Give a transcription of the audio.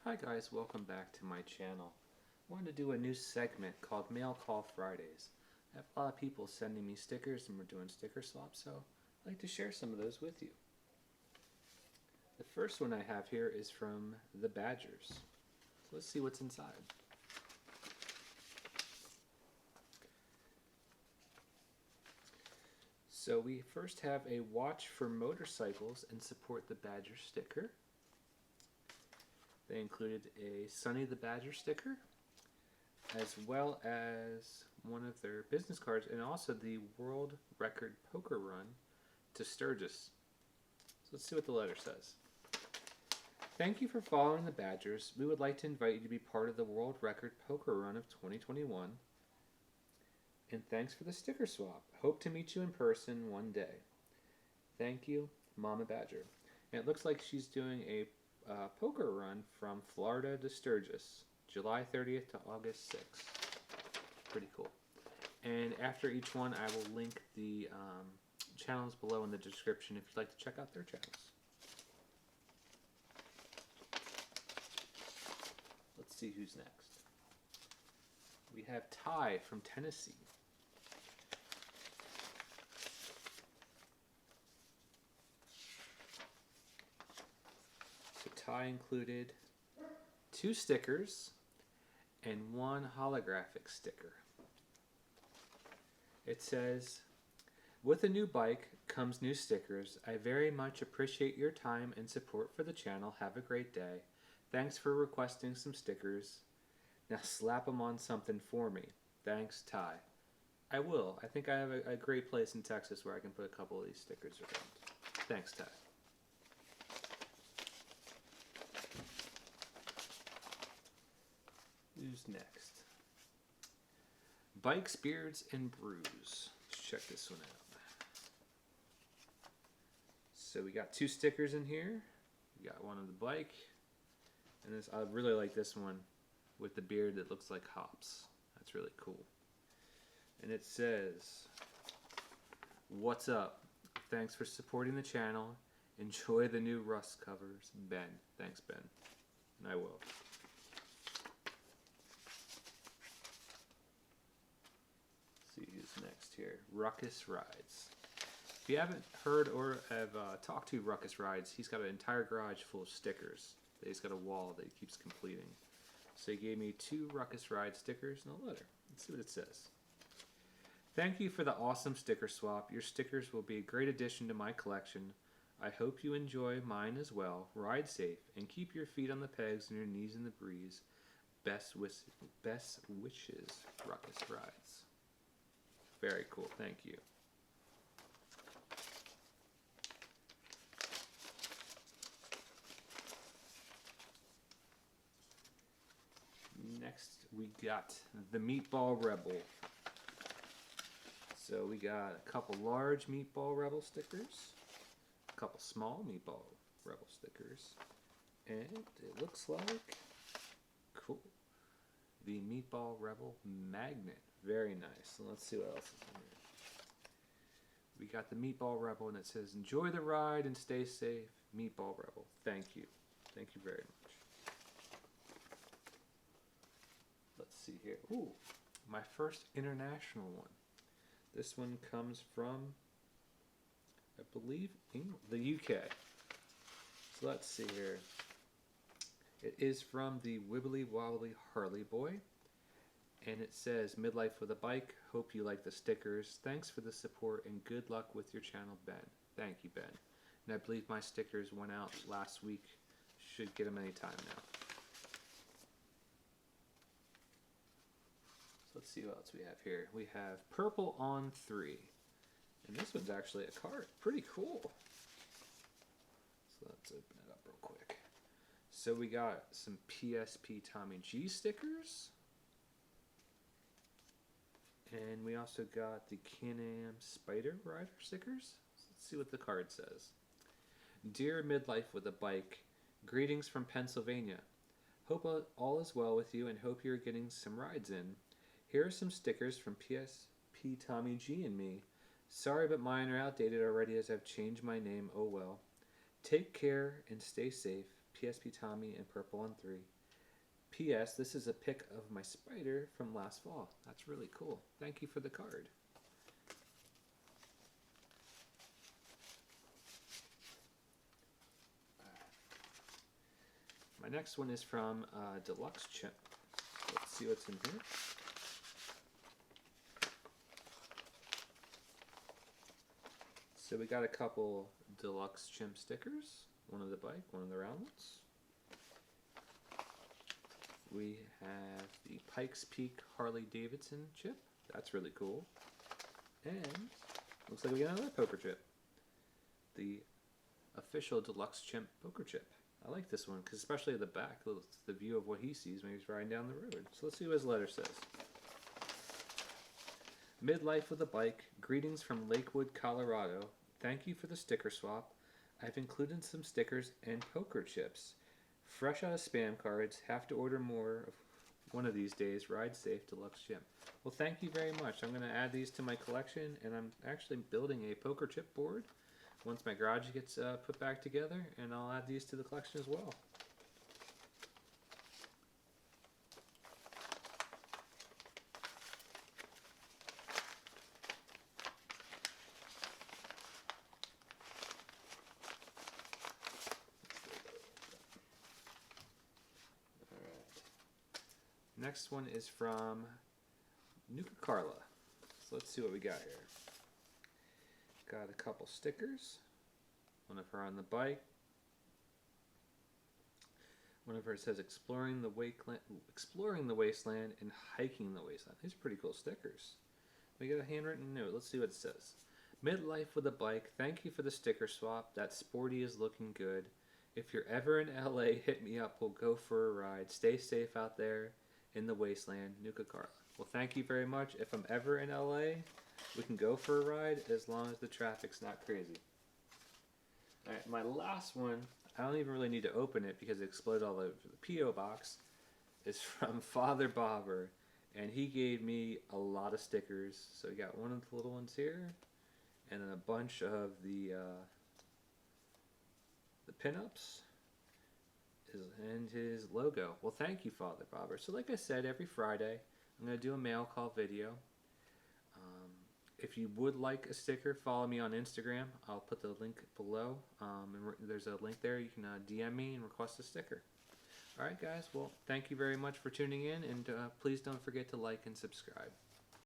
Hi guys, welcome back to my channel. I wanted to do a new segment called Mail Call Fridays. I have a lot of people sending me stickers and we're doing sticker swaps, so I'd like to share some of those with you. The first one I have here is from the Badgers. So let's see what's inside. So we first have a watch for motorcycles and support the Badger sticker. They included a Sonny the Badger sticker, as well as one of their business cards, and also the world record poker run to Sturgis. So let's see what the letter says. Thank you for following the Badgers. We would like to invite you to be part of the world record poker run of 2021. And thanks for the sticker swap. Hope to meet you in person one day. Thank you, Mama Badger. And it looks like she's doing a poker run from Florida to Sturgis, July 30th to August 6th. Pretty cool. And after each one, I will link the channels below in the description if you'd like to check out their channels. Let's see who's next. We have Ty from Tennessee. Ty included 2 stickers and 1 holographic sticker. It says, with a new bike comes new stickers. I very much appreciate your time and support for the channel. Have a great day. Thanks for requesting some stickers. Now slap them on something for me. Thanks, Ty. I will. I think I have a great place in Texas where I can put a couple of these stickers around. Thanks, Ty. Who's next? Bikes, Beards, and Brews. Let's check this one out. So we got 2 stickers in here. We got one of the bike, and this I really like this one with the beard that looks like hops. That's really cool. And it says, "What's up? Thanks for supporting the channel. Enjoy the new Rust covers, Ben." Thanks, Ben. And I will. See who's next here. Ruckus Rides. If you haven't heard or have talked to Ruckus Rides, he's got an entire garage full of stickers. He's got a wall that he keeps completing. So he gave me 2 Ruckus Rides stickers and a letter. Let's see what it says. Thank you for the awesome sticker swap. Your stickers will be a great addition to my collection. I hope you enjoy mine as well. Ride safe and keep your feet on the pegs and your knees in the breeze. Best wishes, Ruckus Rides. Very cool, thank you. Next, we got the MeatBall Rebel. So we got a couple large MeatBall Rebel stickers, a couple small MeatBall Rebel stickers, and it looks like, cool, the MeatBall Rebel magnet. Very nice. So let's see what else is in here. We got the MeatBall Rebel, and it says, enjoy the ride and stay safe. MeatBall Rebel. Thank you. Thank you very much. Let's see here. Ooh, my first international one. This one comes from, I believe, the UK. So let's see here. It is from the Wibbly Wobbly Harley boy. And it says, midlife with a bike. Hope you like the stickers. Thanks for the support and good luck with your channel, Ben. Thank you, Ben. And I believe my stickers went out last week. Should get them anytime now. So let's see what else we have here. We have Purple on 3. And this one's actually a card. Pretty cool. So let's open it up real quick. So we got some PSP Tommy G stickers. And we also got the Can-Am Spider Rider stickers. So let's see what the card says. Dear Midlife with a Bike, greetings from Pennsylvania. Hope all is well with you and hope you're getting some rides in. Here are some stickers from PSP Tommy G and me. Sorry, but mine are outdated already as I've changed my name. Oh well. Take care and stay safe. PSP Tommy and Purple on 3. P.S. This is a pic of my spider from last fall. That's really cool. Thank you for the card. My next one is from Deluxe Chimp. Let's see what's in here. So we got a couple Deluxe Chimp stickers. One of the bike, one of the round ones. We have the Pikes Peak Harley Davidson chip. That's really cool. And looks like we got another poker chip. The official Deluxe Chimp poker chip. I like this one because especially at the back, the view of what he sees when he's riding down the road. So let's see what his letter says. Midlife with a bike. Greetings from Lakewood, Colorado. Thank you for the sticker swap. I've included some stickers and poker chips. Fresh out of spam cards. Have to order more of one of these days. Ride safe, Deluxe Chimp. Well, thank you very much. I'm going to add these to my collection, and I'm actually building a poker chip board once my garage gets put back together, and I'll add these to the collection as well. Next one is from NukaKarla. So let's see what we got here. Got a couple stickers. One of her on the bike. One of her says exploring the wasteland and hiking the wasteland. These are pretty cool stickers. We got a handwritten note. Let's see what it says. Midlife with a bike. Thank you for the sticker swap. That sporty is looking good. If you're ever in LA, hit me up. We'll go for a ride. Stay safe out there in the wasteland, NukaKarla. Well, thank you very much. If I'm ever in LA, we can go for a ride as long as the traffic's not crazy. Alright, my last one, I don't even really need to open it because it exploded all over the P.O. box, is from Father Bobber, and he gave me a lot of stickers. So we got one of the little ones here, and then a bunch of the pinups. And his logo. Well, thank you, Father Bobber. So like I said, every Friday I'm going to do a mail call video. If you would like a sticker, follow me on Instagram. I'll put the link below. And there's a link there. You can DM me and request a sticker. Alright guys, well thank you very much for tuning in, and please don't forget to like and subscribe.